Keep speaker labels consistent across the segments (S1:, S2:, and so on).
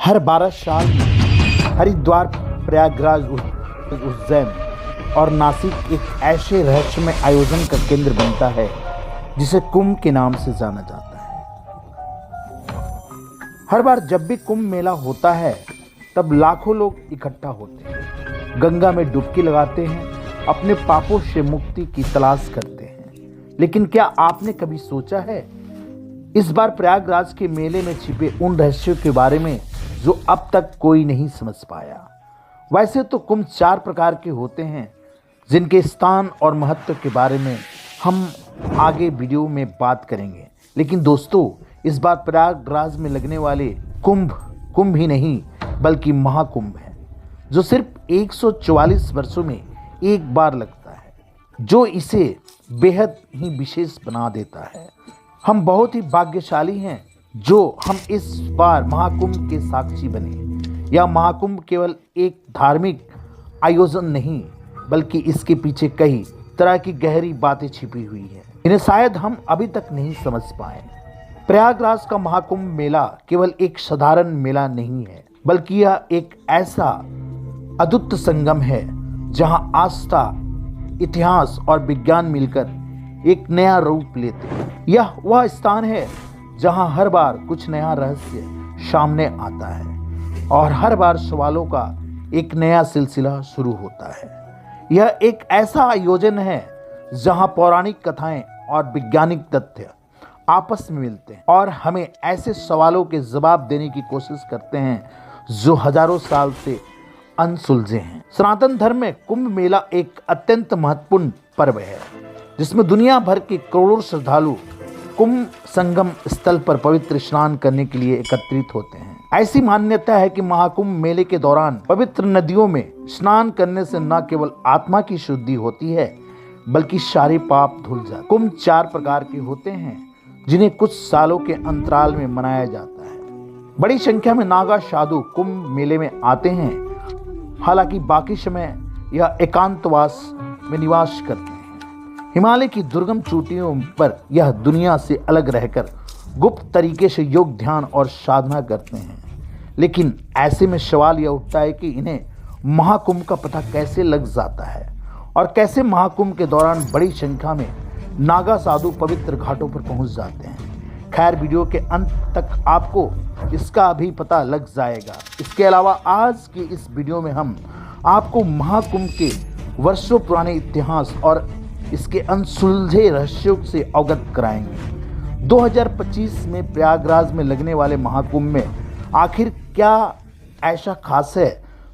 S1: हर 12 साल में हरिद्वार, प्रयागराज, उज्जैन और नासिक एक ऐसे रहस्यमय आयोजन का केंद्र बनता है जिसे कुंभ के नाम से जाना जाता है। हर बार जब भी कुंभ मेला होता है तब लाखों लोग इकट्ठा होते हैं, गंगा में डुबकी लगाते हैं, अपने पापों से मुक्ति की तलाश करते हैं। लेकिन क्या आपने कभी सोचा है इस बार प्रयागराज के मेले में छिपे उन रहस्यों के बारे में जो अब तक कोई नहीं समझ पाया? वैसे तो कुंभ 4 प्रकार के होते हैं जिनके स्थान और महत्व के बारे में हम आगे वीडियो में बात करेंगे। लेकिन दोस्तों, इस बार प्रयागराज में लगने वाले कुंभ ही नहीं बल्कि महाकुंभ है, जो सिर्फ 144 वर्षों में एक बार लगता है, जो इसे बेहद ही विशेष बना देता है। हम बहुत ही भाग्यशाली हैं जो हम इस बार महाकुंभ के साक्षी बने। यह महाकुंभ केवल एक धार्मिक आयोजन नहीं बल्कि इसके पीछे कई तरह की गहरी बातें छिपी हुई हैं, इन्हें शायद हम अभी तक नहीं समझ पाए। प्रयागराज का महाकुंभ मेला केवल एक साधारण मेला नहीं है, बल्कि यह एक ऐसा अद्भुत संगम है जहां आस्था, इतिहास और विज्ञान मिलकर एक नया रूप लेते हैं। यह वह स्थान है जहां हर बार कुछ नया रहस्य सामने आता है और हर बार सवालों का एक नया सिलसिला शुरू होता है। यह एक ऐसा आयोजन है जहां पौराणिक कथाएं और वैज्ञानिक तथ्य आपस में मिलते हैं और हमें ऐसे सवालों के जवाब देने की कोशिश करते हैं जो हजारों साल से अनसुलझे हैं। सनातन धर्म में कुंभ मेला एक अत्यंत महत्वपूर्ण पर्व है जिसमें दुनिया भर के करोड़ों श्रद्धालु कुंभ संगम स्थल पर पवित्र स्नान करने के लिए एकत्रित होते हैं। ऐसी मान्यता है कि महाकुंभ मेले के दौरान पवित्र नदियों में स्नान करने से न केवल आत्मा की शुद्धि होती है बल्कि सारे पाप धुल जाते। कुंभ 4 प्रकार के होते हैं जिन्हें कुछ सालों के अंतराल में मनाया जाता है। बड़ी संख्या में नागा साधु कुंभ मेले में आते हैं, हालांकि बाकी समय यह एकांतवास में निवास करते हैं। हिमालय की दुर्गम चोटियों पर यह दुनिया से अलग रहकर गुप्त तरीके से योग, ध्यान और साधना करते हैं। लेकिन ऐसे में सवाल यह उठता है कि इन्हें महाकुंभ का पता कैसे लग जाता है और कैसे महाकुंभ के दौरान बड़ी संख्या में नागा साधु पवित्र घाटों पर पहुंच जाते हैं। खैर, वीडियो के अंत तक आपको इसका भी पता लग जाएगा। इसके अलावा आज की इस वीडियो में हम आपको महाकुंभ के वर्षों पुराने इतिहास और इसके अनसुलझे रहस्यों से अवगत कराएंगे। 2025 में प्रयागराज में लगने वाले महाकुंभ में आखिर क्या ऐसा खास है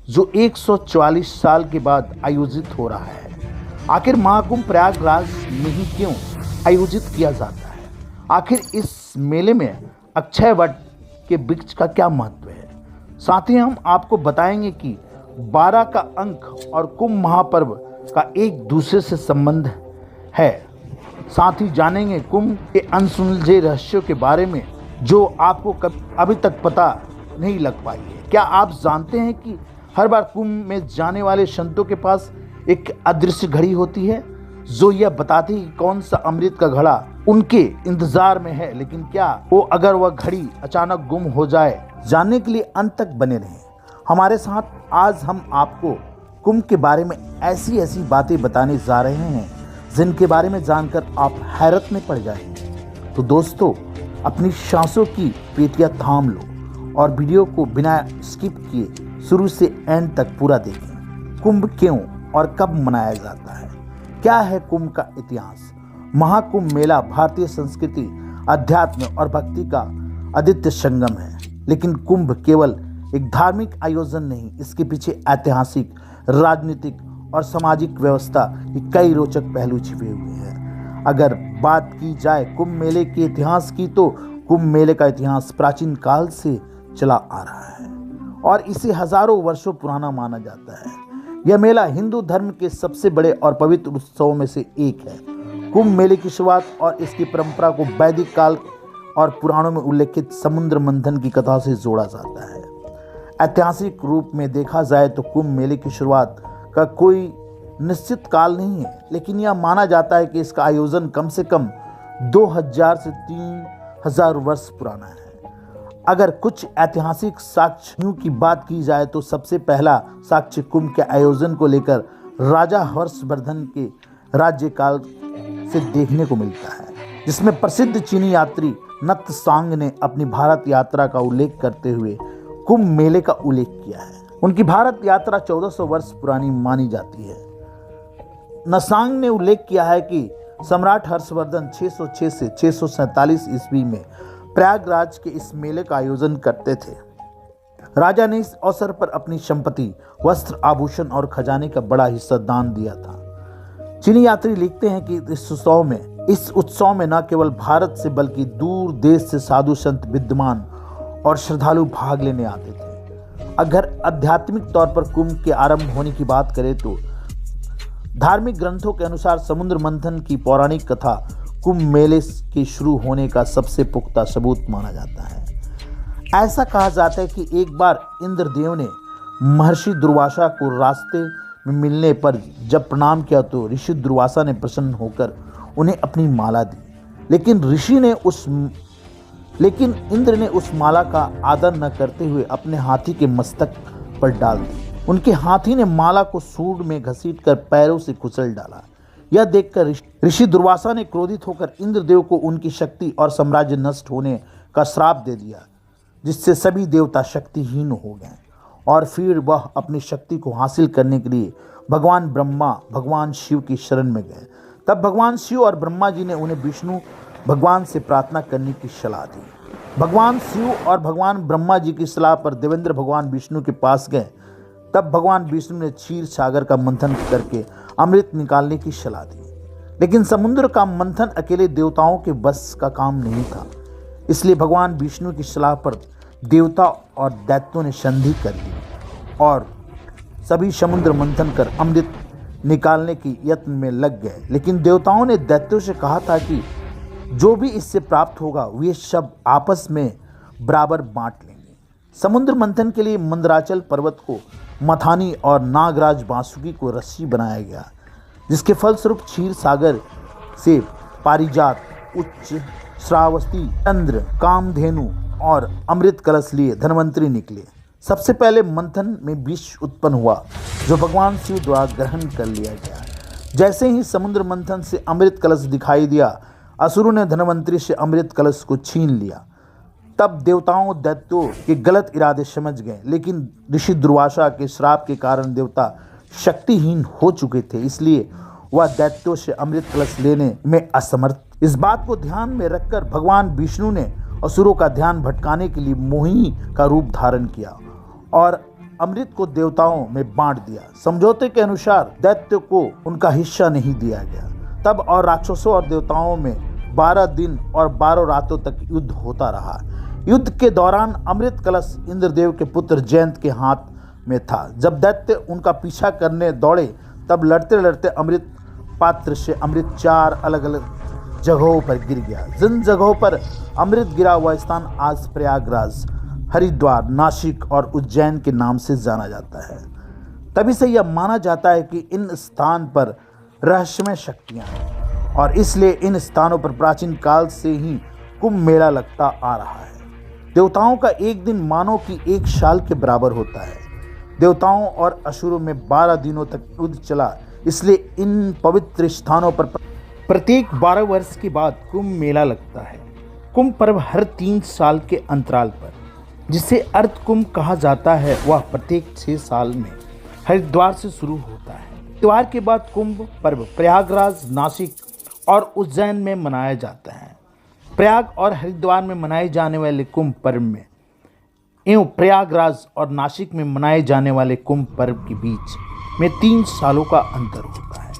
S1: जो 144 साल के बाद आयोजित हो रहा है? आखिर महाकुंभ प्रयागराज में ही क्यों आयोजित किया जाता है? आखिर इस मेले में अक्षय वट के वृक्ष का क्या महत्व है? साथ ही हम आपको बताएंगे कि 12 का अंक और कुंभ महापर्व का एक दूसरे से संबंध है। साथ ही जानेंगे कुंभ के अनसुलझे रहस्यों के बारे में जो आपको अभी तक पता नहीं लग पाई है। क्या आप जानते हैं कि हर बार कुंभ में जाने वाले संतों के पास एक अदृश्य घड़ी होती है जो यह बताती है कि कौन सा अमृत का घड़ा उनके इंतजार में है? लेकिन क्या वो अगर वह घड़ी अचानक गुम हो जाए? जानने के लिए अंत तक बने रहें हमारे साथ। आज हम आपको कुंभ के बारे में ऐसी बातें बताने जा रहे हैं जिनके बारे में जानकर आप हैरत में पड़ जाएंगे। तो दोस्तों, अपनी सांसों की पेटियां थाम लो और वीडियो को बिना स्किप किए शुरू से एंड तक पूरा देखें। कुंभ क्यों और कब मनाया जाता है? क्या है कुंभ का इतिहास? महाकुंभ मेला भारतीय संस्कृति, अध्यात्म और भक्ति का अद्वितीय संगम है। लेकिन कुंभ केवल एक धार्मिक आयोजन नहीं, इसके पीछे ऐतिहासिक, राजनीतिक और सामाजिक व्यवस्था के कई रोचक पहलू छिपे हुए हैं। अगर बात की जाए कुंभ मेले के इतिहास की, तो कुंभ मेले का इतिहास प्राचीन काल से चला आ रहा है और इसे हजारों वर्षों पुराना माना जाता है। यह मेला हिंदू धर्म के सबसे बड़े और पवित्र उत्सवों में से एक है। कुंभ मेले की शुरुआत और इसकी परंपरा को वैदिक काल और पुराणों में उल्लेखित समुद्र मंथन की कथा से जोड़ा जाता है। ऐतिहासिक रूप में देखा जाए तो कुंभ मेले की शुरुआत का कोई निश्चित काल नहीं है, लेकिन यह माना जाता है कि इसका आयोजन कम से कम 2000 से 3000 वर्ष पुराना है। अगर कुछ ऐतिहासिक साक्ष्यों की बात की जाए तो सबसे पहला साक्ष्य कुंभ के आयोजन को लेकर राजा हर्षवर्धन के राज्यकाल से देखने को मिलता है, जिसमें प्रसिद्ध चीनी यात्री नत्सांग ने अपनी भारत यात्रा का उल्लेख करते हुए कुंभ मेले का उल्लेख किया है। उनकी भारत यात्रा 1400 वर्ष पुरानी मानी जाती है। नत्सांग ने उल्लेख किया है कि सम्राट हर्षवर्धन 606 से 647 ईस्वी में प्रयागराज के इस मेले का आयोजन करते थे। राजा ने इस अवसर पर अपनी संपत्ति, वस्त्र, आभूषण और खजाने का बड़ा हिस्सा दान दिया था। चीनी यात्री लिखते हैं कि इस उत्सव में न केवल भारत से बल्कि दूर देश से साधु संत विद्वान और श्रद्धालु भाग लेने आते थे। अगर आध्यात्मिक तौर पर कुंभ के आरंभ होने की बात करें तो धार्मिक ग्रंथों के अनुसार समुद्र मंथन की पौराणिक कथा कुंभ मेले के शुरू होने का सबसे पुख्ता सबूत माना जाता है। ऐसा कहा जाता है कि एक बार इंद्रदेव ने महर्षि दुर्वासा को रास्ते में मिलने पर जब प्रणाम किया तो ऋषि दुर्वासा ने प्रसन्न होकर उन्हें अपनी माला दी, लेकिन इंद्र ने उस माला का आदर न करते हुए अपने हाथी के मस्तक पर डाल दी। उनके हाथी ने माला को सूंड में घसीटकर पैरों से कुचल डाला। यह देखकर ऋषि दुर्वासा ने क्रोधित होकर इंद्रदेव को उनकी शक्ति और साम्राज्य नष्ट होने का श्राप दे दिया, जिससे सभी देवता शक्तिहीन हो गए और फिर वह अपनी शक्ति को हासिल करने के लिए भगवान ब्रह्मा, भगवान शिव की शरण में गए। तब भगवान शिव और ब्रह्मा जी ने उन्हें विष्णु भगवान से प्रार्थना करने की सलाह दी। भगवान शिव और भगवान ब्रह्मा जी की सलाह पर देवेंद्र भगवान विष्णु के पास गए। तब भगवान विष्णु ने क्षीर सागर का मंथन करके अमृत निकालने की सलाह दी, लेकिन समुद्र का मंथन अकेले देवताओं के बस का काम नहीं था। इसलिए भगवान विष्णु की सलाह पर देवता और दैत्यों ने संधि कर ली और सभी समुद्र मंथन कर अमृत निकालने की यत्न में लग गए। लेकिन देवताओं ने दैत्यों से कहा था कि जो भी इससे प्राप्त होगा वे सब आपस में बराबर बांट लेंगे। समुद्र मंथन के लिए मंदराचल पर्वत को मथानी और नागराज बांसुकी को रस्सी बनाया गया, जिसके फलस्वरूप क्षीर सागर से पारिजात, उच्च, श्रावस्ती, चंद्र, कामधेनु और अमृत कलश लिए धन्वंतरी निकले। सबसे पहले मंथन में विष उत्पन्न हुआ, जो भगवान शिव द्वारा ग्रहण कर लिया गया। जैसे ही समुद्र मंथन से अमृत कलश दिखाई दिया, असुरों ने धन्वंतरी से अमृत कलश को छीन लिया। तब देवताओं दैत्यों के गलत इरादे समझ गए, लेकिन ऋषि दुर्वासा के श्राप के कारण देवता शक्तिहीन हो चुके थे, इसलिए वह दैत्यों से अमृत कलश लेने में असमर्थ। इस बात को ध्यान में रखकर भगवान विष्णु ने असुरों का ध्यान भटकाने के लिए मोहिनी का रूप धारण किया और अमृत को देवताओं में बांट दिया। समझौते के अनुसार दैत्य को उनका हिस्सा नहीं दिया गया। तब और राक्षसों और देवताओं में 12 दिन और 12 रातों तक युद्ध होता रहा। युद्ध के दौरान अमृत कलश इंद्रदेव के पुत्र जयंत के हाथ में था। जब दैत्य उनका पीछा करने दौड़े, तब लड़ते लड़ते अमृत पात्र से अमृत 4 अलग अलग जगहों पर गिर गया। जिन जगहों पर अमृत गिरा वह स्थान आज प्रयागराज, हरिद्वार, नासिक और उज्जैन के नाम से जाना जाता है। तभी से यह माना जाता है कि इन स्थान पर रहस्यमय शक्तियाँ हैं और इसलिए इन स्थानों पर प्राचीन काल से ही कुंभ मेला लगता आ रहा है। देवताओं का एक दिन मानो कि 1 साल के बराबर होता है। देवताओं और असुरों में 12 दिनों तक युद्ध चला, इसलिए इन पवित्र स्थानों पर प्रत्येक 12 वर्ष के बाद कुंभ मेला लगता है। कुंभ पर्व हर 3 साल के अंतराल पर, जिसे अर्ध कुंभ कहा जाता है, वह प्रत्येक 6 साल में हरिद्वार से शुरू होता है। त्योहार के बाद कुंभ पर्व प्रयागराज, नासिक और उज्जैन में मनाया जाता है। प्रयाग और हरिद्वार में मनाए जाने वाले कुंभ पर्व में एवं प्रयागराज और नासिक में मनाए जाने वाले कुंभ पर्व के बीच में 3 सालों का अंतर होता है।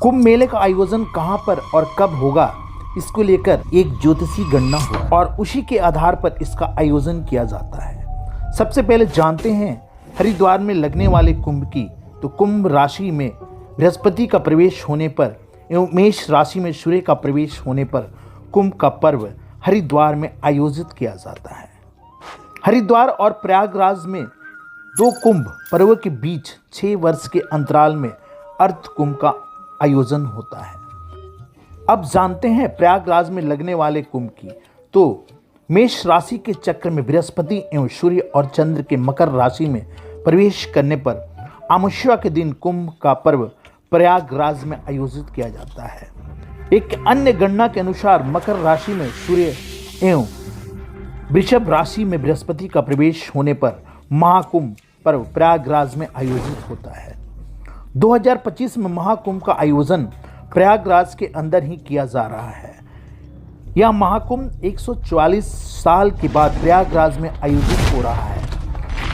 S1: कुंभ मेले का आयोजन कहाँ पर और कब होगा, इसको लेकर एक ज्योतिषी गणना हो और उसी के आधार पर इसका आयोजन किया जाता है। सबसे पहले जानते हैं हरिद्वार में लगने वाले कुंभ की। तो कुंभ राशि में बृहस्पति का प्रवेश होने पर एवं मेष राशि में सूर्य का प्रवेश होने पर कुंभ का पर्व हरिद्वार में आयोजित किया जाता है। हरिद्वार और प्रयागराज में 2 कुंभ पर्व के बीच 6 वर्ष के अंतराल में अर्ध कुंभ का आयोजन होता है। अब जानते हैं प्रयागराज में लगने वाले कुंभ की। तो मेष राशि के चक्र में बृहस्पति एवं सूर्य और चंद्र के मकर राशि में प्रवेश करने पर अमावस्या के दिन कुंभ का पर्व प्रयागराज में आयोजित किया जाता है। एक अन्य गणना के अनुसार मकर राशि में सूर्य एवं वृषभ राशि में बृहस्पति का प्रवेश होने पर महाकुंभ पर्व प्रयागराज में आयोजित होता है। 2025 में महाकुंभ का आयोजन प्रयागराज के अंदर ही किया जा रहा है। यह महाकुंभ 144 साल के बाद प्रयागराज में आयोजित हो रहा है।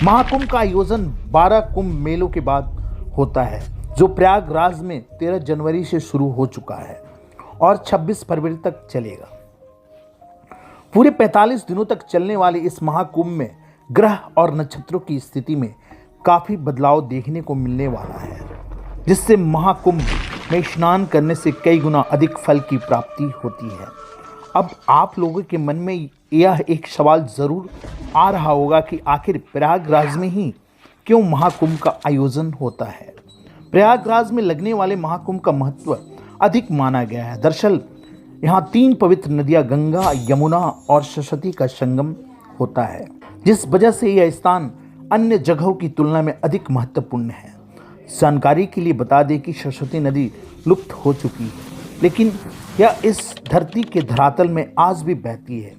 S1: महाकुंभ का आयोजन 12 कुंभ मेलों के बाद होता है, जो प्रयागराज में 13 जनवरी से शुरू हो चुका है और 26 फरवरी तक चलेगा। पूरे 45 दिनों तक चलने वाले इस महाकुंभ में ग्रह और नक्षत्रों की स्थिति में काफी बदलाव देखने को मिलने वाला है, जिससे महाकुंभ में स्नान करने से कई गुना अधिक फल की प्राप्ति होती है। अब आप लोगों के मन में यह एक सवाल जरूर आ रहा होगा कि आखिर प्रयागराज में ही क्यों महाकुंभ का आयोजन होता है। प्रयागराज में लगने वाले महाकुंभ का महत्व अधिक माना गया है। दरअसल यहाँ 3 पवित्र नदियाँ गंगा, यमुना और सरस्वती का संगम होता है, जिस वजह से यह स्थान अन्य जगहों की तुलना में अधिक महत्वपूर्ण है। जानकारी के लिए बता दें कि सरस्वती नदी लुप्त हो चुकी है, लेकिन यह इस धरती के धरातल में आज भी बहती है।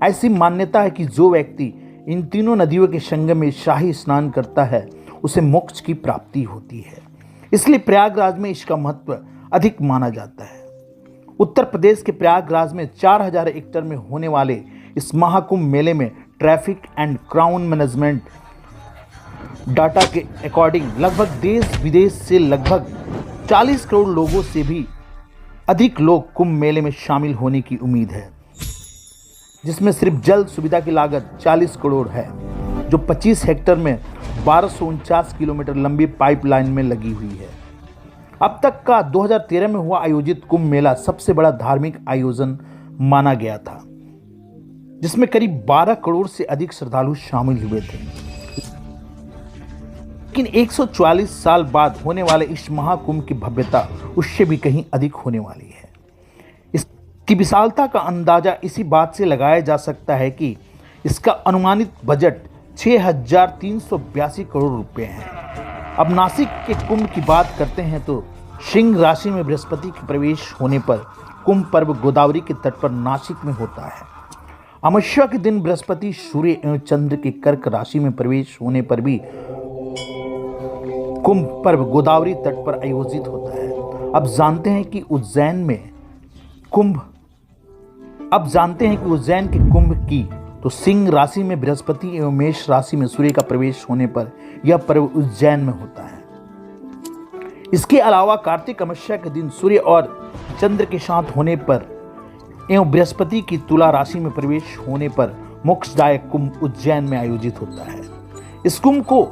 S1: ऐसी मान्यता है कि जो व्यक्ति इन तीनों नदियों के संगम में शाही स्नान करता है, उसे मोक्ष की प्राप्ति होती है। इसलिए प्रयागराज में इसका महत्व अधिक माना जाता है। उत्तर प्रदेश के प्रयागराज में 4000 हेक्टेयर में होने वाले इस महाकुंभ मेले में traffic and crown management data के अकॉर्डिंग लगभग देश विदेश से लगभग 40 करोड़ लोगों से भी अधिक लोग कुंभ मेले में शामिल होने की उम्मीद है, जिसमें सिर्फ जल सुविधा की लागत 40 करोड़ है, जो 25 हेक्टेयर में 1249 किलोमीटर लंबी पाइपलाइन में लगी हुई है। अब तक का 2013 में हुआ आयोजित कुंभ मेला सबसे बड़ा धार्मिक आयोजन माना गया था, जिसमें करीब 12 करोड़ से अधिक श्रद्धालु शामिल हुए थे। लेकिन 144 साल बाद होने वाले इस महाकुंभ की भव्यता उससे भी कहीं अधिक होने वाली है। इसकी विशालता का अंदाजा इसी बात से लगाया जा सकता है कि इसका अनुमानित बजट 6,382 करोड़ रुपए है। अब नासिक के कुंभ की बात करते हैं तो सिंह राशि में बृहस्पति के प्रवेश होने पर कुंभ पर्व गोदावरी के तट पर नासिक में होता है। अमावस्या के दिन बृहस्पति सूर्य एवं चंद्र के कर्क राशि में प्रवेश होने पर भी कुंभ पर्व गोदावरी तट पर आयोजित होता है। अब जानते हैं कि उज्जैन के कुंभ की तो सिंह राशि में बृहस्पति एवं मेष राशि में सूर्य का प्रवेश होने पर यह पर्व उज्जैन में होता है। इसके अलावा कार्तिक अमावस्या के दिन सूर्य और चंद्र के साथ होने पर एवं बृहस्पति की तुला राशि में प्रवेश होने पर मोक्षदायक कुंभ उज्जैन में आयोजित होता है। इस कुंभ को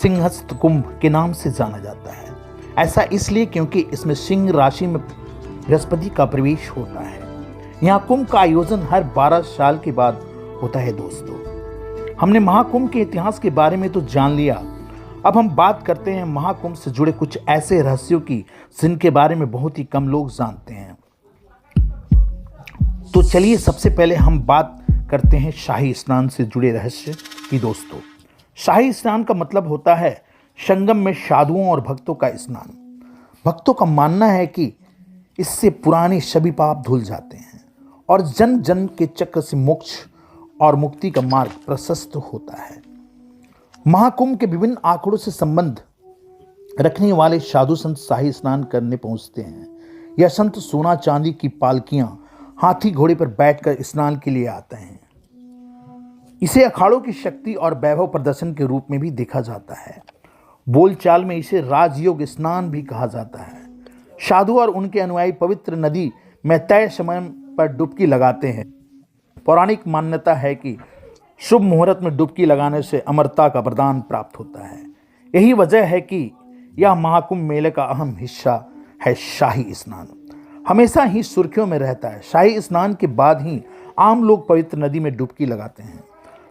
S1: सिंहस्थ कुंभ के नाम से जाना जाता है। ऐसा इसलिए क्योंकि इसमें सिंह राशि में बृहस्पति का प्रवेश होता है। यहाँ कुंभ का आयोजन हर 12 साल के बाद होता है। दोस्तों, हमने महाकुंभ के इतिहास के बारे में तो जान लिया। अब हम बात करते हैं महाकुंभ से जुड़े कुछ ऐसे रहस्यों की जिनके बारे में बहुत ही कम लोग जानते हैं। तो चलिए सबसे पहले हम बात करते हैं शाही स्नान से जुड़े रहस्य की। दोस्तों, शाही स्नान का मतलब होता है संगम में साधुओं और भक्तों का स्नान। भक्तों का मानना है कि इससे पुराने सभी पाप धुल जाते हैं और जन्म जन्म के चक्र से मोक्ष और मुक्ति का मार्ग प्रशस्त होता है। महाकुंभ के विभिन्न आंकड़ों से संबंध रखने वाले साधु संत शाही स्नान करने पहुंचते हैं। यह संत सोना चांदी की पालकियां हाथी घोड़े पर बैठकर स्नान के लिए आते हैं। इसे अखाड़ों की शक्ति और वैभव प्रदर्शन के रूप में भी देखा जाता है। बोलचाल में इसे राजयोग स्नान भी कहा जाता है। साधु और उनके अनुयायी पवित्र नदी में तय समय पर डुबकी लगाते हैं। पौराणिक मान्यता है कि शुभ मुहूर्त में डुबकी लगाने से अमरता का वरदान प्राप्त होता है। यही वजह है कि यह महाकुंभ मेले का अहम हिस्सा है। शाही स्नान हमेशा ही सुर्खियों में रहता है। शाही स्नान के बाद ही आम लोग पवित्र नदी में डुबकी लगाते हैं।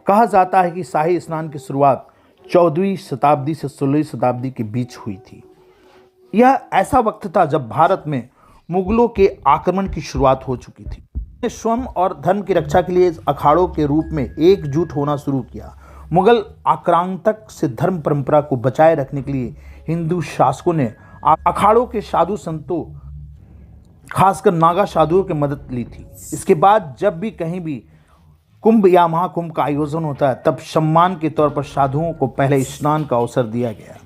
S1: कहा जाता है कि शाही स्नान की शुरुआत 14वीं शताब्दी से 16वीं शताब्दी के बीच हुई थी। यह ऐसा वक्त था जब भारत में मुगलों के आक्रमण की शुरुआत हो चुकी थी। ने स्वयं और धर्म की रक्षा के लिए इस अखाड़ों के रूप में एकजुट होना शुरू किया। मुगल आक्रांतक से धर्म परंपरा को बचाए रखने के लिए हिंदू शासकों ने अखाड़ों के साधु संतों, खासकर नागा साधुओं की मदद ली थी। इसके बाद जब भी कहीं भी कुंभ या महाकुंभ का आयोजन होता है, तब सम्मान के तौर पर साधुओं को पहले स्नान का अवसर दिया गया।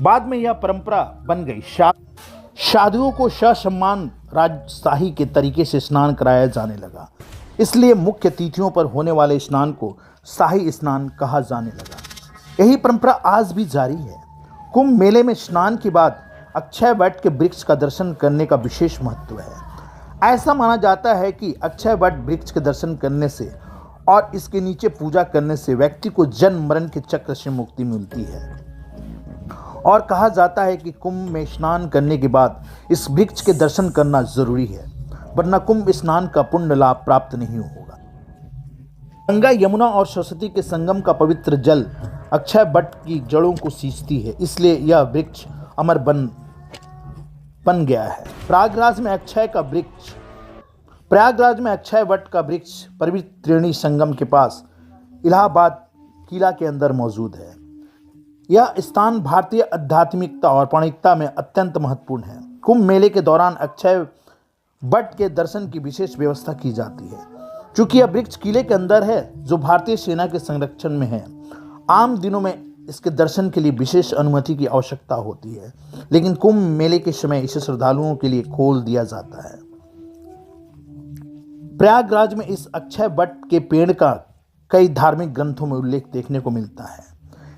S1: बाद में यह परंपरा बन गई। साधुओं को ससम्मान राजशाही के तरीके से स्नान कराया जाने लगा। इसलिए मुख्य तिथियों पर होने वाले स्नान को शाही स्नान कहा जाने लगा। यही परंपरा आज भी जारी है। कुंभ मेले में स्नान के बाद अक्षय वट के वृक्ष का दर्शन करने का विशेष महत्व है। ऐसा माना जाता है कि अक्षय वट वृक्ष के दर्शन करने से और इसके नीचे पूजा करने से व्यक्ति को जन्म मरण के चक्र से मुक्ति मिलती है। और कहा जाता है कि कुंभ में स्नान करने के बाद इस वृक्ष के दर्शन करना जरूरी है, वरना कुंभ स्नान का पुण्य लाभ प्राप्त नहीं होगा। गंगा, यमुना और सरस्वती के संगम का पवित्र जल अक्षय वट की जड़ों को सींचती है, इसलिए यह वृक्ष अमर बन गया है। प्रयागराज में अक्षय वट का वृक्ष पवित्र त्रिवेणी संगम के पास इलाहाबाद किला के अंदर मौजूद है। यह स्थान भारतीय आध्यात्मिकता और पौराणिकता में अत्यंत महत्वपूर्ण है। कुंभ मेले के दौरान अक्षय वट के दर्शन की विशेष व्यवस्था की जाती है। चूंकि यह वृक्ष किले के अंदर है, जो भारतीय सेना के संरक्षण में है, आम दिनों में इसके दर्शन के लिए विशेष अनुमति की आवश्यकता होती है, लेकिन कुंभ मेले के समय इसे श्रद्धालुओं के लिए खोल दिया जाता है। प्रयागराज में इस अक्षय वट के पेड़ का कई धार्मिक ग्रंथों में उल्लेख देखने को मिलता है।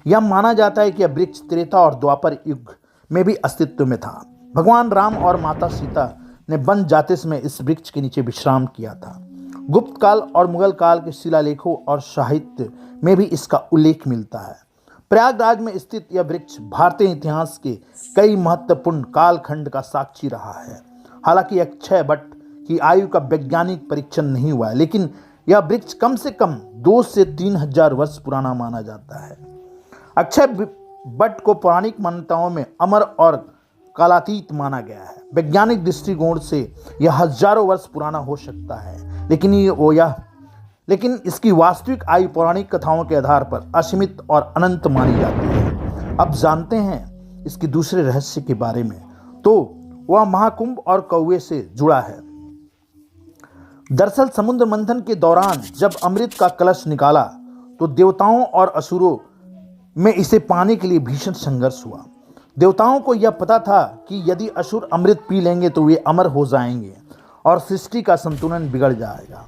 S1: यह माना जाता है कि यह वृक्ष त्रेता और द्वापर युग में भी अस्तित्व में था। भगवान राम और माता सीता ने वन जाते समय इस वृक्ष के नीचे विश्राम किया था। गुप्त काल और मुगल काल के शिलालेखों और साहित्य में भी इसका उल्लेख मिलता है। प्रयागराज में स्थित यह वृक्ष भारतीय इतिहास के कई महत्वपूर्ण कालखंड का साक्षी रहा है। हालांकि अक्षय वट की आयु का वैज्ञानिक परीक्षण नहीं हुआ है, लेकिन यह वृक्ष कम से कम 2 से 3 हजार वर्ष पुराना माना जाता है। अक्षय वट को पौराणिक मान्यताओं में अमर और कालातीत माना गया है। वैज्ञानिक दृष्टिकोण से यह हजारों वर्ष पुराना हो सकता है, लेकिन इसकी वास्तविक आयु पौराणिक कथाओं के आधार पर असीमित और अनंत मानी जाती है। अब जानते हैं इसके दूसरे रहस्य के बारे में, तो वह महाकुंभ और कौवे से जुड़ा है। दरअसल समुद्र मंथन के दौरान जब अमृत का कलश निकाला, तो देवताओं और असुरों में इसे पाने के लिए भीषण संघर्ष हुआ। देवताओं को यह पता था कि यदि असुर अमृत पी लेंगे तो वे अमर हो जाएंगे और सृष्टि का संतुलन बिगड़ जाएगा।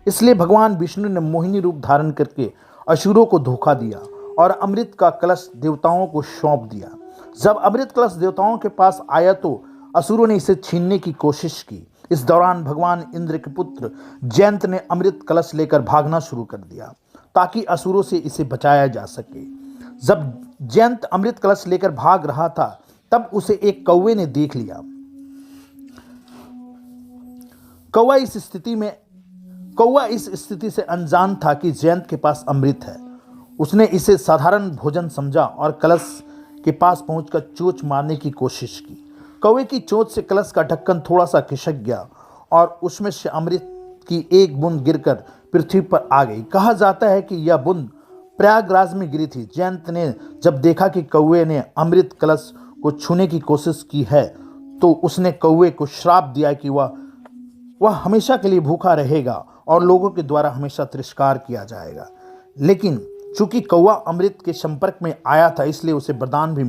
S1: इसलिए भगवान विष्णु ने मोहिनी रूप धारण करके असुरों को धोखा दिया और अमृत का कलश देवताओं को सौंप दिया। जब अमृत कलश देवताओं के पास आया तो असुरों ने इसे छीनने की कोशिश की। इस दौरान भगवान इंद्र के पुत्र जयंत ने अमृत कलश लेकर भागना शुरू कर दिया ताकि असुरों से इसे बचाया जा सके। जब जयंत अमृत कलश लेकर भाग रहा था, तब उसे एक कौवे ने देख लिया। कौवा इस स्थिति से अनजान था कि जयंत के पास अमृत है। उसने इसे साधारण भोजन समझा और कलश के पास पहुंचकर चोंच मारने की कोशिश की। कौवे की चोंच से कलश का ढक्कन थोड़ा सा खिसक गया और उसमें से अमृत की एक बूंद गिरकर पृथ्वी पर आ गई। कहा जाता है कि यह बूंद प्रयागराज में गिरी थी। जयंत ने जब देखा कि कौवे ने अमृत कलश को छूने की कोशिश की है, तो उसने कौवे को श्राप दिया कि वह हमेशा के लिए भूखा रहेगा और लोगों के द्वारा हमेशा तिरस्कार किया जाएगा। लेकिन चूंकि कौवा अमृत के संपर्क में आया था, इसलिए उसे वरदान भी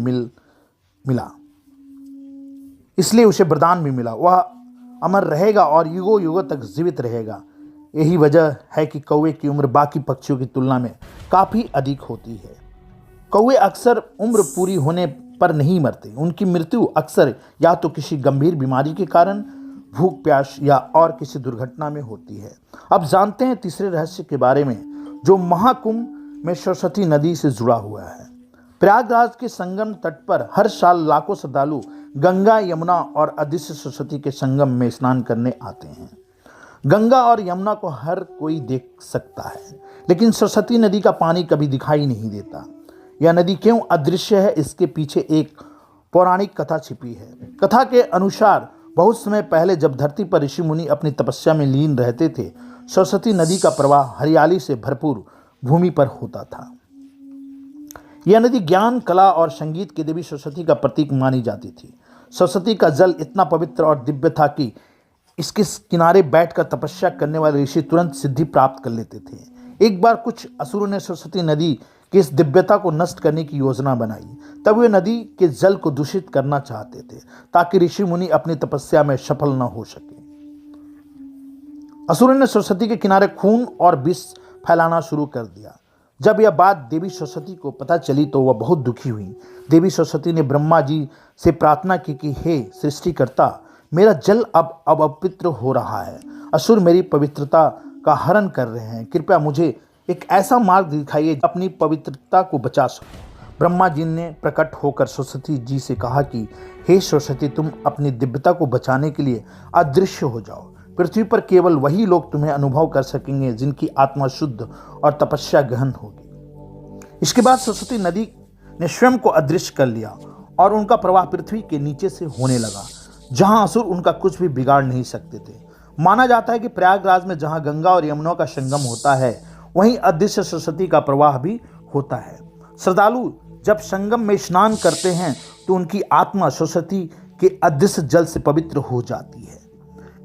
S1: मिला। वह अमर रहेगा और युगों युगों तक जीवित रहेगा। यही वजह है कि कौवे की उम्र बाकी पक्षियों की तुलना में काफ़ी अधिक होती है। कौवे अक्सर उम्र पूरी होने पर नहीं मरते। उनकी मृत्यु अक्सर या तो किसी गंभीर बीमारी के कारण, भूख प्यास या और किसी दुर्घटना में होती है। अब जानते हैं तीसरे रहस्य के बारे में, जो महाकुंभ में सरस्वती नदी से जुड़ा हुआ है। प्रयागराज के संगम तट पर हर साल लाखों श्रद्धालु गंगा, यमुना और अदृश्य सरस्वती के संगम में स्नान करने आते हैं। गंगा और यमुना को हर कोई देख सकता है, लेकिन सरस्वती नदी का पानी कभी दिखाई नहीं देता। यह नदी क्यों अदृश्य है, इसके पीछे एक पौराणिक कथा छिपी है। कथा के अनुसार बहुत समय पहले जब धरती पर ऋषि मुनि अपनी तपस्या में लीन रहते थे, सरस्वती नदी का प्रवाह हरियाली से भरपूर भूमि पर होता था। यह नदी ज्ञान, कला और संगीत की देवी सरस्वती का प्रतीक मानी जाती थी। सरस्वती का जल इतना पवित्र और दिव्य था कि इसके किनारे बैठकर तपस्या करने वाले ऋषि तुरंत सिद्धि प्राप्त कर लेते थे। एक बार कुछ असुरों ने सरस्वती नदी की इस दिव्यता को नष्ट करने की योजना बनाई। तब वे नदी के जल को दूषित करना चाहते थे ताकि ऋषि मुनि अपनी तपस्या में सफल न हो सके। असुरों ने सरस्वती के किनारे खून और विष फैलाना शुरू कर दिया। जब यह बात देवी सरस्वती को पता चली तो वह बहुत दुखी हुई। देवी सरस्वती ने ब्रह्मा जी से प्रार्थना की कि हे सृष्टिकर्ता, मेरा जल अब अपवित्र हो रहा है। असुर मेरी पवित्रता का हरण कर रहे हैं। कृपया मुझे एक ऐसा मार्ग दिखाइए जो अपनी पवित्रता को बचा सके। ब्रह्मा जी ने प्रकट होकर सरस्वती जी से कहा कि हे सरस्वती, तुम अपनी दिव्यता को बचाने के लिए अदृश्य हो जाओ। पृथ्वी पर केवल वही लोग तुम्हें अनुभव कर सकेंगे जिनकी आत्मा शुद्ध और तपस्या गहन होगी। इसके बाद सरस्वती नदी ने स्वयं को अदृश्य कर लिया और उनका प्रवाह पृथ्वी के नीचे से होने लगा, जहां असुर उनका कुछ भी बिगाड़ नहीं सकते थे। माना जाता है कि प्रयागराज में जहां गंगा और यमुना का संगम होता है, वहीं अदृश्य सरस्वती का प्रवाह भी होता है। श्रद्धालु जब संगम में स्नान करते हैं तो उनकी आत्मा सरस्वती के अदृश्य जल से पवित्र हो जाती है।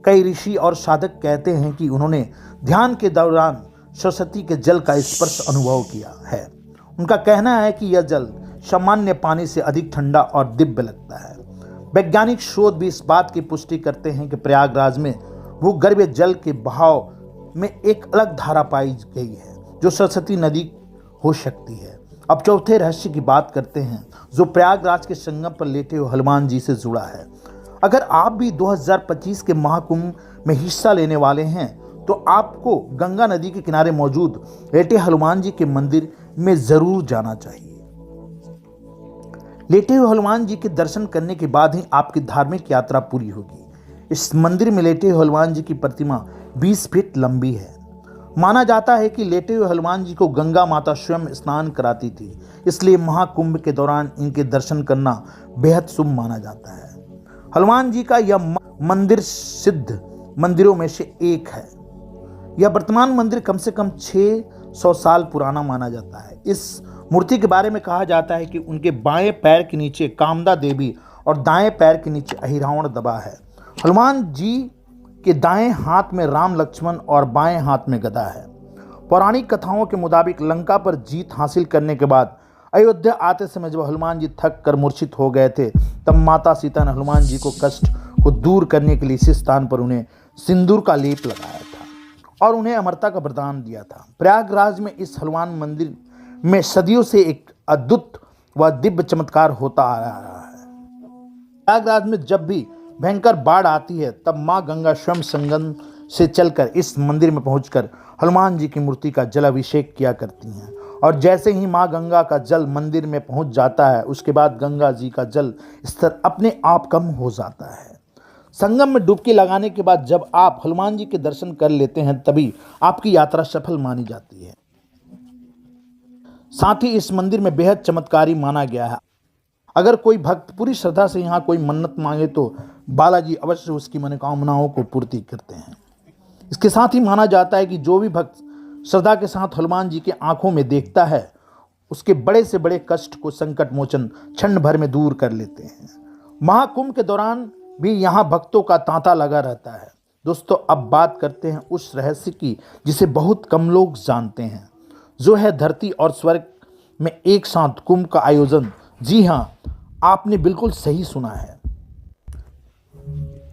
S1: कई ऋषि और साधक कहते हैं कि उन्होंने ध्यान के दौरान सरस्वती के जल का स्पर्श अनुभव किया है। उनका कहना है कि यह जल सामान्य पानी से अधिक ठंडा और दिव्य लगता है। वैज्ञानिक शोध भी इस बात की पुष्टि करते हैं कि प्रयागराज में भूगर्भीय जल के बहाव में एक अलग धारा पाई गई है जो सरस्वती नदी हो सकती है। अब चौथे रहस्य की बात करते हैं जो प्रयागराज के संगम पर लेटे हुए हनुमान जी से जुड़ा है। अगर आप भी 2025 के महाकुंभ में हिस्सा लेने वाले हैं तो आपको गंगा नदी के किनारे मौजूद लेटे हनुमान जी के मंदिर में जरूर जाना चाहिए। लेटे हुए हनुमान जी के दर्शन करने के बाद ही आपकी धार्मिक यात्रा पूरी होगी। इस मंदिर में लेटे हुए हनुमान जी की प्रतिमा 20 फीट लंबी है। माना जाता है कि लेटे हुए हनुमान जी को गंगा माता स्वयं स्नान कराती थी, इसलिए महाकुंभ के दौरान इनके दर्शन करना बेहद शुभ माना जाता है। हनुमान जी का यह मंदिर सिद्ध मंदिरों में से एक है। यह वर्तमान मंदिर कम से कम 600 साल पुराना माना जाता है। इस मूर्ति के बारे में कहा जाता है कि उनके बाएं पैर के नीचे कामदा देवी और दाएं पैर के नीचे अहिरावण दबा है। हनुमान जी के दाएं हाथ में राम लक्ष्मण और बाएं हाथ में गदा है। पौराणिक कथाओं के मुताबिक लंका पर जीत हासिल करने के बाद अयोध्या आते समय जब हनुमान जी थक कर मूर्छित हो गए थे, तब माता सीता ने हनुमान जी को कष्ट को दूर करने के लिए इसी स्थान पर उन्हें सिंदूर का लेप लगाया था और उन्हें अमरता का वरदान दिया था। प्रयागराज में इस हनुमान मंदिर में सदियों से एक अद्भुत व दिव्य चमत्कार होता आ रहा है। प्रयागराज में जब भी भयंकर बाढ़ आती है तब मां गंगा स्वयं संगम से चलकर इस मंदिर में पहुंचकर हनुमान जी की मूर्ति का जलाभिषेक किया करती हैं और जैसे ही मां गंगा का जल मंदिर में पहुंच जाता है, उसके बाद गंगा जी का जल स्तर अपने आप कम हो जाता है। संगम में डुबकी लगाने के बाद जब आप हनुमान जी के दर्शन कर लेते हैं तभी आपकी यात्रा सफल मानी जाती है। साथ ही इस मंदिर में बेहद चमत्कारी माना गया है। अगर कोई भक्त पूरी श्रद्धा से यहाँ कोई मन्नत मांगे तो बालाजी अवश्य उसकी मनोकामनाओं को पूर्ति करते हैं। इसके साथ ही माना जाता है कि जो भी भक्त श्रद्धा के साथ हनुमान जी के आंखों में देखता है, उसके बड़े से बड़े कष्ट को संकट मोचन क्षण भर में दूर कर लेते हैं। महाकुंभ के दौरान भी यहाँ भक्तों का तांता लगा रहता है। दोस्तों, अब बात करते हैं उस रहस्य की जिसे बहुत कम लोग जानते हैं, जो है धरती और स्वर्ग में एक साथ कुंभ का आयोजन। जी हाँ, आपने बिल्कुल सही सुना है।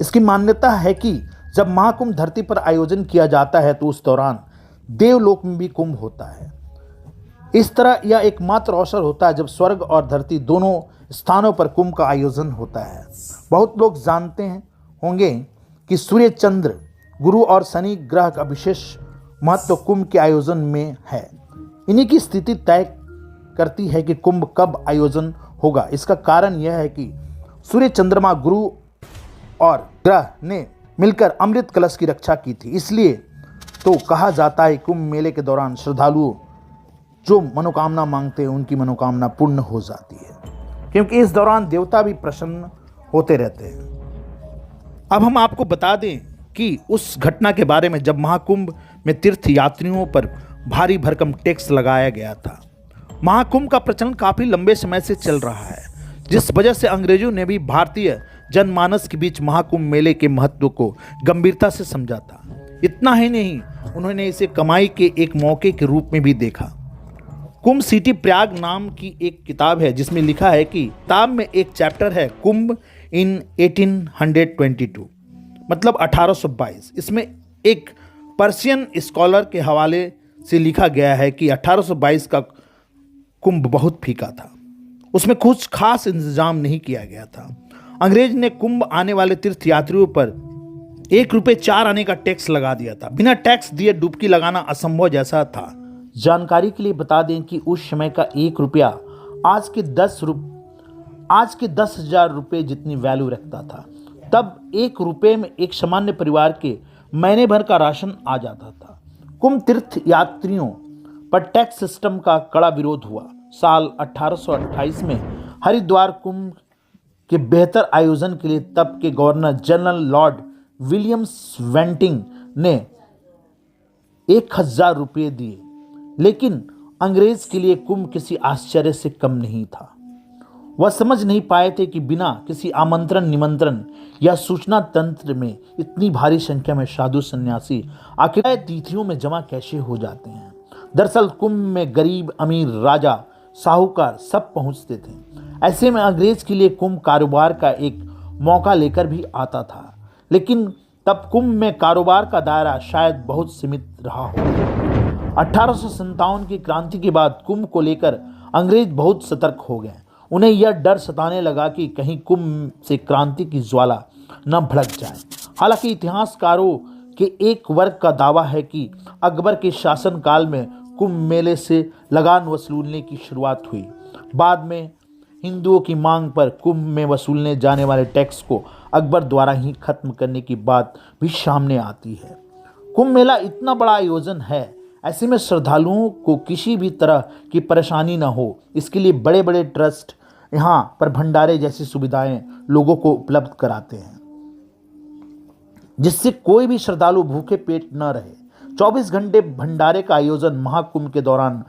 S1: इसकी मान्यता है कि जब महाकुंभ धरती पर आयोजन किया जाता है तो उस दौरान देवलोक में भी कुंभ होता है। इस तरह यह एकमात्र अवसर होता है जब स्वर्ग और धरती दोनों स्थानों पर कुंभ का आयोजन होता है। बहुत लोग जानते होंगे कि सूर्य, चंद्र, गुरु और शनि ग्रह का विशेष महत्व कुंभ के आयोजन में है। इन्हीं की स्थिति तय करती है कि कुंभ कब आयोजन होगा। इसका कारण यह है कि सूर्य, चंद्रमा, गुरु और ग्रह ने मिलकर अमृत कलश की रक्षा की थी। इसलिए तो कहा जाता है कुंभ मेले के दौरान श्रद्धालुओं जो मनोकामना मांगते हैं उनकी मनोकामना पूर्ण हो जाती है, क्योंकि इस दौरान देवता भी प्रसन्न होते रहते हैं। अब हम आपको बता दें कि उस घटना के बारे में जब महाकुंभ में तीर्थ यात्रियों पर भारी भरकम टैक्स लगाया गया था। महाकुंभ का प्रचलन काफ़ी लंबे समय से चल रहा है, जिस वजह से अंग्रेजों ने भी भारतीय जनमानस के बीच महाकुंभ मेले के महत्व को गंभीरता से समझा था। इतना ही नहीं, उन्होंने इसे कमाई के एक मौके के रूप में भी देखा। कुंभ सिटी प्रयाग नाम की एक किताब है जिसमें लिखा है कि किताब में एक चैप्टर है कुंभ इन 1822, मतलब 1822। इसमें एक पर्शियन स्कॉलर के हवाले से लिखा गया है कि 1822 का कुंभ बहुत फीका था, उसमें कुछ खास इंतजाम नहीं किया गया था। अंग्रेज ने कुंभ आने वाले तीर्थ यात्रियों पर ₹1 आने का टैक्स लगा दिया था। बिना टैक्स दिए डुबकी लगाना असंभव जैसा था। जानकारी के लिए बता दें कि उस समय का ₹1 आज के 10,000 रुपये जितनी वैल्यू रखता था। तब ₹1 में एक सामान्य परिवार के महीने भर का राशन आ जाता था। कुंभ तीर्थ यात्रियों पर टैक्स सिस्टम का कड़ा विरोध हुआ। साल 1828 में हरिद्वार कुंभ के बेहतर आयोजन के लिए तब के गवर्नर जनरल लॉर्ड विलियम्स वेंटिंग ने 1,000 रुपये दिए, लेकिन अंग्रेज के लिए कुंभ किसी आश्चर्य से कम नहीं था। वह समझ नहीं पाए थे कि बिना किसी आमंत्रण, निमंत्रण या सूचना तंत्र में इतनी भारी संख्या में साधु सन्यासी आखिर तिथियों में जमा कैसे हो जाते हैं। दरअसल कुंभ में गरीब, अमीर, राजा, साहूकार सब पहुंचते थे। ऐसे में अंग्रेज के लिए कुंभ कारोबार का एक मौका लेकर भी आता था, लेकिन तब कुंभ में कारोबार का दायरा शायद बहुत सीमित रहा हो। 1857 की क्रांति के बाद कुंभ को लेकर अंग्रेज बहुत सतर्क हो गए। उन्हें यह डर सताने लगा कि कहीं कुंभ से क्रांति की ज्वाला न भड़क जाए। हालांकि इतिहासकारों के एक वर्ग का दावा है कि अकबर के शासनकाल में कुंभ मेले से लगान वसूलने की शुरुआत हुई। बाद में हिंदुओं की मांग पर कुंभ में वसूलने जाने वाले टैक्स को अकबर द्वारा ही खत्म करने की बात भी सामने आती है। कुंभ मेला इतना बड़ा आयोजन है, ऐसे में श्रद्धालुओं को किसी भी तरह की परेशानी न हो, इसके लिए बड़े बड़े ट्रस्ट यहाँ पर भंडारे जैसी सुविधाएं लोगों को उपलब्ध कराते हैं, जिससे कोई भी श्रद्धालु भूखे पेट न रहे। 24 घंटे भंडारे का आयोजन महाकुंभ के दौरान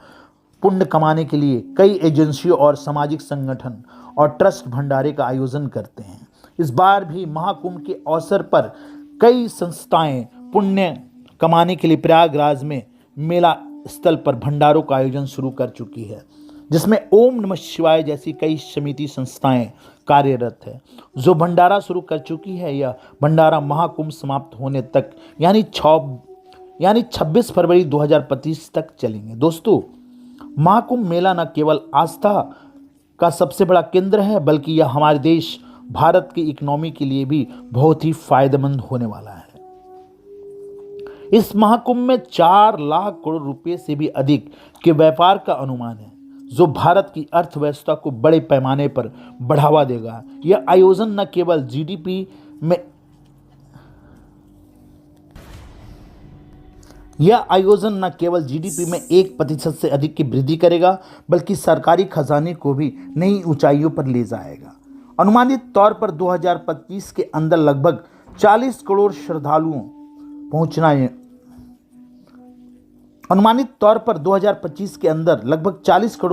S1: पुण्य कमाने के लिए कई एजेंसियों और सामाजिक संगठन और ट्रस्ट भंडारे का आयोजन करते हैं। इस बार भी महाकुंभ के अवसर पर कई संस्थाएं पुण्य कमाने के लिए प्रयागराज में मेला स्थल पर भंडारों का आयोजन शुरू कर चुकी है, जिसमें ओम नमः शिवाय जैसी कई समिति संस्थाएं कार्यरत है, जो भंडारा शुरू कर चुकी है। यह भंडारा महाकुंभ समाप्त होने तक यानी 26 फरवरी 2025 तक चलेंगे। दोस्तों, महाकुंभ मेला न केवल आस्था का सबसे बड़ा केंद्र है, बल्कि यह हमारे देश भारत की इकोनॉमी के लिए भी बहुत ही फायदेमंद होने वाला है। इस महाकुंभ में 4 लाख करोड़ रुपए से भी अधिक के व्यापार का अनुमान है, जो भारत की अर्थव्यवस्था को बड़े पैमाने पर बढ़ावा देगा। यह आयोजन न केवल जीडीपी में 1% से अधिक की वृद्धि करेगा, बल्कि सरकारी खजाने को भी नई ऊंचाइयों पर ले जाएगा। अनुमानित तौर पर 2025 के अंदर लगभग 40 करोड़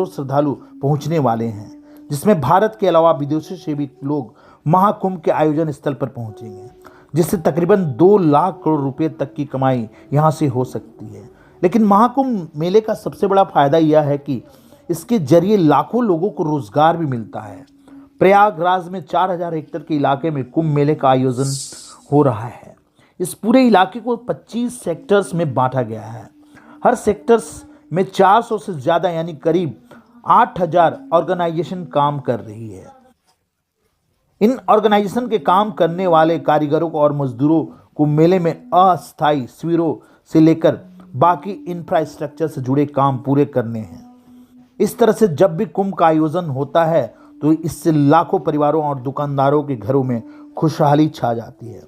S1: श्रद्धालुओं पहुंचने वाले हैं, जिसमें भारत के अलावा विदेशों से भी लोग महाकुंभ के आयोजन स्थल पर पहुंचेंगे, जिससे तकरीबन 2 लाख करोड़ रुपए तक की कमाई यहां से हो सकती है। लेकिन महाकुंभ मेले का सबसे बड़ा फायदा यह है कि इसके जरिए लाखों लोगों को रोजगार भी मिलता है। प्रयागराज में 4000 हेक्टेयर के इलाके में कुंभ मेले का आयोजन हो रहा है। इस पूरे इलाके को 25 सेक्टर्स में बांटा गया है। हर सेक्टर्स में 400 से ज़्यादा यानी करीब 8000 ऑर्गेनाइजेशन काम कर रही है। इन ऑर्गेनाइजेशन के काम करने वाले कारीगरों को और मजदूरों को मेले में अस्थायी शिविरों से लेकर बाकी इंफ्रास्ट्रक्चर से जुड़े काम पूरे करने हैं। इस तरह से जब भी कुंभ का आयोजन होता है तो इससे लाखों परिवारों और दुकानदारों के घरों में खुशहाली छा जाती है।